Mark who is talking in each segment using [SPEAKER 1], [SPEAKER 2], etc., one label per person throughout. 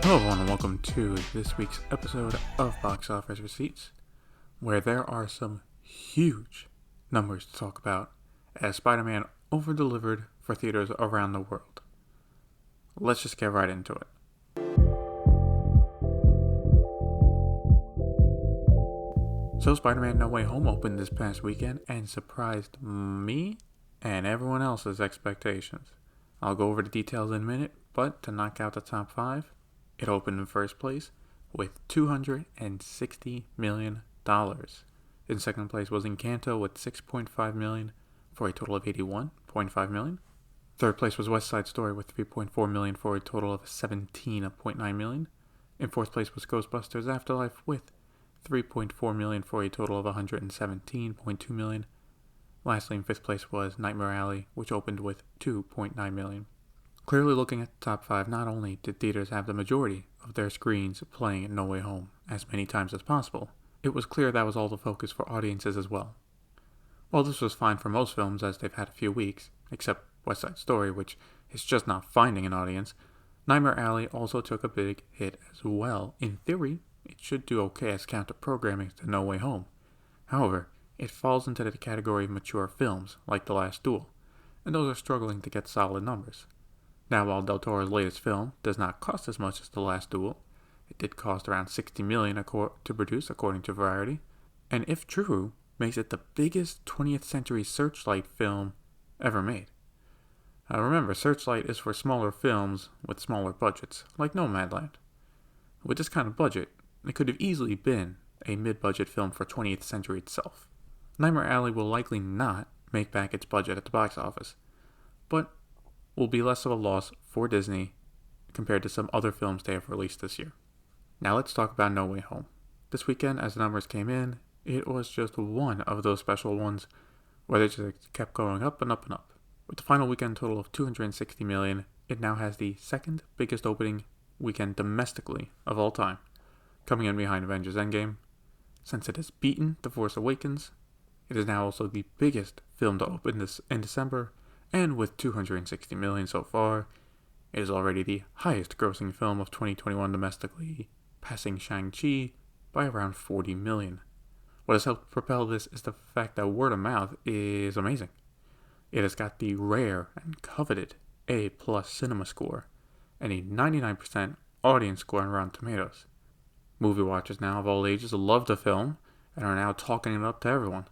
[SPEAKER 1] Hello everyone and welcome to this week's episode of Box Office Receipts, where there are some huge numbers to talk about as Spider-Man over-delivered for theaters around the world. Let's just get right into it. So Spider-Man No Way Home opened this past weekend and surprised me and everyone else's expectations. I'll go over the details in a minute, but to knock out the top 5, it opened in first place with $260 million. In second place was Encanto with $6.5 million for a total of $81.5 million. Third place was West Side Story with $3.4 million for a total of $17.9 million. In fourth place was Ghostbusters Afterlife with $3.4 million for a total of $117.2 million. Lastly, in fifth place was Nightmare Alley, which opened with $2.9 million. Clearly looking at the top 5, not only did theaters have the majority of their screens playing No Way Home as many times as possible, it was clear that was all the focus for audiences as well. While this was fine for most films as they've had a few weeks, except West Side Story, which is just not finding an audience, Nightmare Alley also took a big hit as well. In theory, it should do okay as counter-programming to No Way Home. However, it falls into the category of mature films, like The Last Duel, and those are struggling to get solid numbers. Now, while Del Toro's latest film does not cost as much as The Last Duel, it did cost around $60 million to produce, according to Variety, and if true, makes it the biggest 20th century Searchlight film ever made. Remember, Searchlight is for smaller films with smaller budgets, like Nomadland. With this kind of budget, it could have easily been a mid-budget film for 20th century itself. Nightmare Alley will likely not make back its budget at the box office, but will be less of a loss for Disney compared to some other films they have released this year. Now let's talk about No Way Home. This weekend, as the numbers came in, it was just one of those special ones where they just kept going up and up and up. With the final weekend total of $260 million, it now has the second biggest opening weekend domestically of all time, coming in behind Avengers Endgame. Since it has beaten The Force Awakens, it is now also the biggest film to open this in December, and with $260 million so far, it is already the highest grossing film of 2021 domestically, passing Shang-Chi by around $40 million. What has helped propel this is the fact that word of mouth is amazing. It has got the rare and coveted A+ cinema score and a 99% audience score on Rotten Tomatoes. Movie watchers now of all ages love the film and are now talking it up to everyone.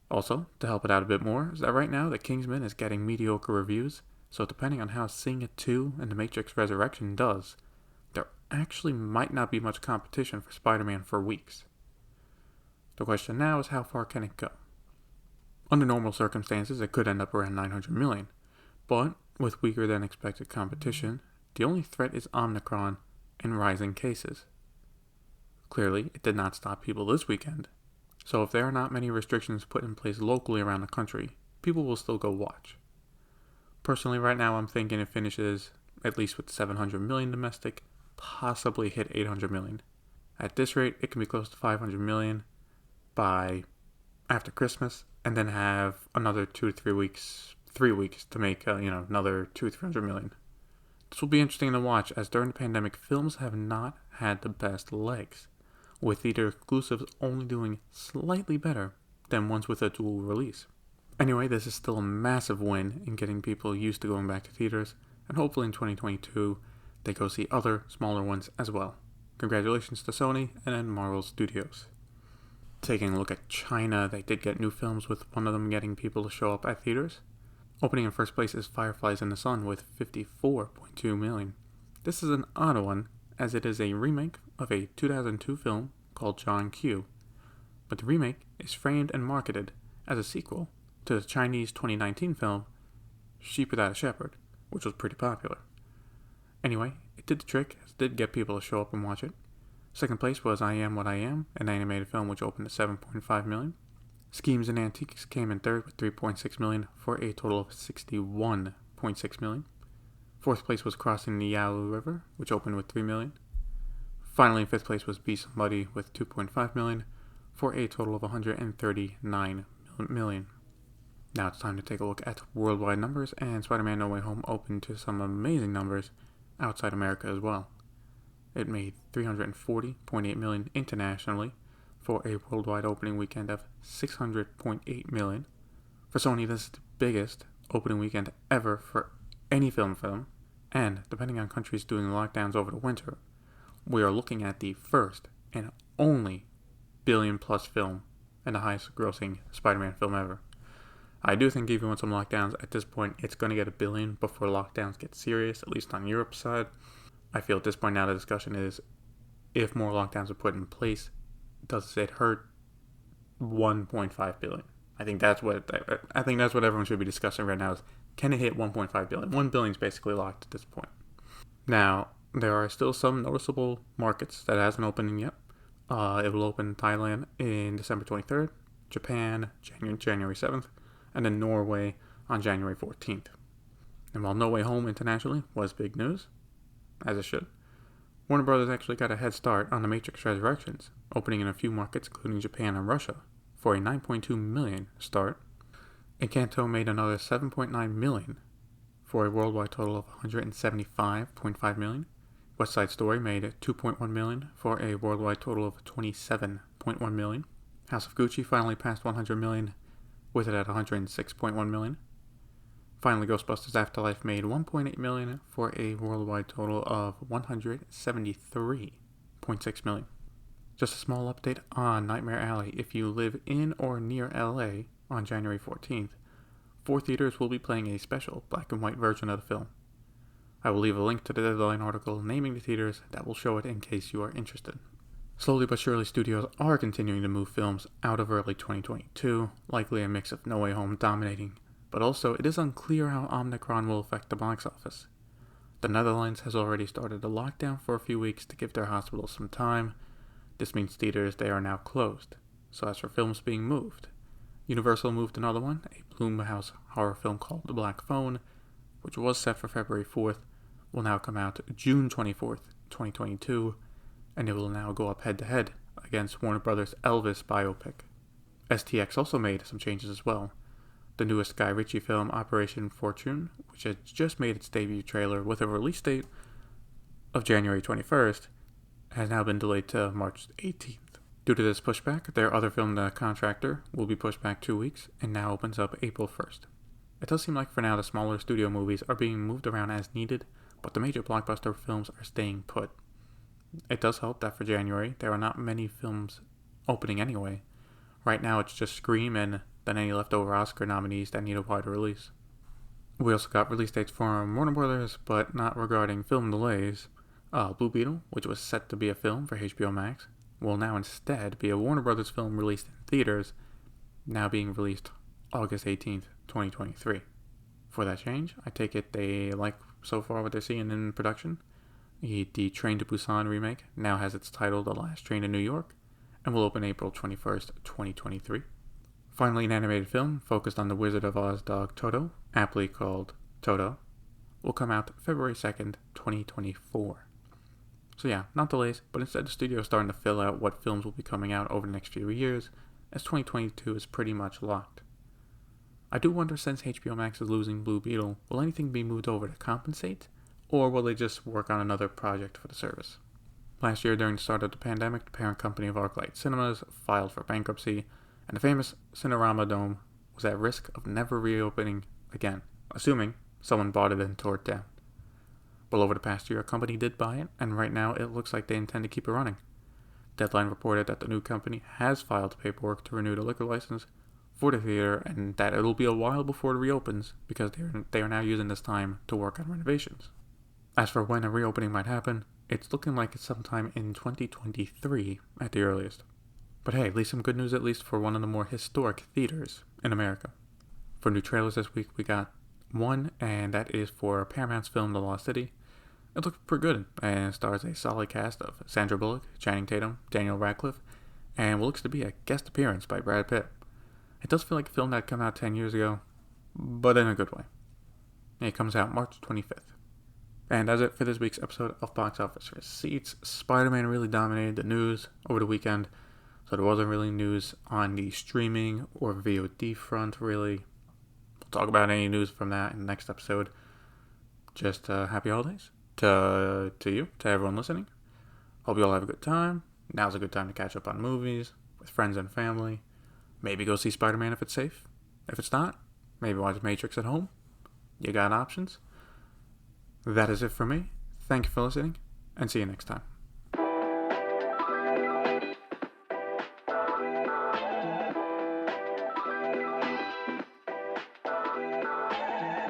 [SPEAKER 1] Also, to help it out a bit more, is that right now The Kingsman is getting mediocre reviews, so depending on how Seeing It 2 and The Matrix Resurrection does, there actually might not be much competition for Spider-Man for weeks. The question now is, how far can it go? Under normal circumstances, it could end up around $900 million, but with weaker than expected competition, the only threat is Omicron and rising cases. Clearly, it did not stop people this weekend, so if there are not many restrictions put in place locally around the country, people will still go watch. Personally, right now I'm thinking it finishes at least with $700 million domestic, possibly hit $800 million. At this rate, it can be close to $500 million by after Christmas, and then have another 2 to 3 weeks to make another $200-300 million. This will be interesting to watch, as during the pandemic, films have not had the best legs, with theater exclusives only doing slightly better than ones with a dual release. Anyway, this is still a massive win in getting people used to going back to theaters, and hopefully in 2022 they go see other smaller ones as well. Congratulations to Sony and Marvel Studios. Taking a look at China, they did get new films, with one of them getting people to show up at theaters. Opening in first place is Fireflies in the Sun with $54.2 million. This is an odd one, as it is a remake of a 2002 film called John Q, but the remake is framed and marketed as a sequel to the Chinese 2019 film Sheep Without a Shepherd, which was pretty popular. Anyway, it did the trick, it did get people to show up and watch it. Second place was I Am What I Am, an animated film which opened at $7.5 million. Schemes and Antiques came in third with $3.6 million for a total of $61.6 million. Fourth place was Crossing the Yalu River, which opened with $3 million. Finally, in fifth place was Be Somebody with $2.5 million for a total of $139 million. Now it's time to take a look at worldwide numbers, and Spider-Man No Way Home opened to some amazing numbers outside America as well. It made $340.8 million internationally for a worldwide opening weekend of $600.8 million. For Sony, this is the biggest opening weekend ever for any film, and depending on countries doing lockdowns over the winter, we are looking at the first and only billion-plus film and the highest grossing Spider-Man film ever. I do think even with some lockdowns, at this point, it's going to get $1 billion before lockdowns get serious, at least on Europe's side. I feel at this point now the discussion is, if more lockdowns are put in place, does it hurt $1.5 billion? I think that's what everyone should be discussing right now is, can it hit $1.5 billion? $1 billion is basically locked at this point. Now, there are still some noticeable markets that hasn't opened yet. It will open Thailand in December 23rd, Japan January 7th, and then Norway on January 14th. And while No Way Home internationally was big news, as it should, Warner Brothers actually got a head start on The Matrix Resurrections, opening in a few markets including Japan and Russia, for a $9.2 million start. Encanto made another $7.9 million for a worldwide total of $175.5 million. West Side Story made $2.1 million for a worldwide total of $27.1 million. House of Gucci finally passed $100 million, with it at $106.1 million. Finally, Ghostbusters Afterlife made $1.8 million for a worldwide total of $173.6 million. Just a small update on Nightmare Alley. If you live in or near LA on January 14th, 4 theaters will be playing a special black and white version of the film. I will leave a link to the Deadline article naming the theaters that will show it in case you are interested. Slowly but surely, studios are continuing to move films out of early 2022, likely a mix of No Way Home dominating, but also it is unclear how Omicron will affect the box office. The Netherlands has already started a lockdown for a few weeks to give their hospitals some time. This means theaters there are now closed. So as for films being moved, Universal moved another one, a Blumhouse horror film called The Black Phone, which was set for February 4th, will now come out June 24th, 2022, and it will now go up head-to-head against Warner Brothers' Elvis biopic. STX also made some changes as well. The newest Guy Ritchie film, Operation Fortune, which has just made its debut trailer with a release date of January 21st, has now been delayed to March 18th. Due to this pushback, their other film, The Contractor, will be pushed back 2 weeks and now opens up April 1st. It does seem like for now the smaller studio movies are being moved around as needed, but the major blockbuster films are staying put. It does help that for January, there are not many films opening anyway. Right now it's just Scream and then any leftover Oscar nominees that need a wider release. We also got release dates from Warner Brothers, but not regarding film delays. Blue Beetle, which was set to be a film for HBO Max, will now instead be a Warner Brothers film released in theaters, now being released August 18th, 2023. For that change, I take it they like so far what they're seeing in production. The Train to Busan remake now has its title The Last Train to New York and will open April 21st, 2023. Finally, an animated film focused on the Wizard of Oz dog Toto, aptly called Toto, will come out February 2nd, 2024. So yeah, not delays, but instead the studio is starting to fill out what films will be coming out over the next few years, as 2022 is pretty much locked. I do wonder, since HBO Max is losing Blue Beetle, will anything be moved over to compensate, or will they just work on another project for the service? Last year, during the start of the pandemic, the parent company of ArcLight Cinemas filed for bankruptcy, and the famous Cinerama Dome was at risk of never reopening again, assuming someone bought it and tore it down. Well, over the past year, a company did buy it, and right now it looks like they intend to keep it running. Deadline reported that the new company has filed paperwork to renew the liquor license for the theater, and that it'll be a while before it reopens because they are now using this time to work on renovations. As for when a reopening might happen, it's looking like it's sometime in 2023 at the earliest. But hey, at least some good news at least for one of the more historic theaters in America. For new trailers this week, we got one, and that is for Paramount's film The Lost City. It looks pretty good, and stars a solid cast of Sandra Bullock, Channing Tatum, Daniel Radcliffe, and what looks to be a guest appearance by Brad Pitt. It does feel like a film that came out 10 years ago, but in a good way. It comes out March 25th. And that's it for this week's episode of Box Office Receipts. Spider-Man really dominated the news over the weekend, so there wasn't really news on the streaming or VOD front, really. We'll talk about any news from that in the next episode. Just happy holidays to you, to everyone listening. Hope you all have a good time. Now's a good time to catch up on movies with friends and family. Maybe go see Spider-Man if it's safe. If it's not, maybe watch Matrix at home. You got options. That is it for me. Thank you for listening, and see you next time.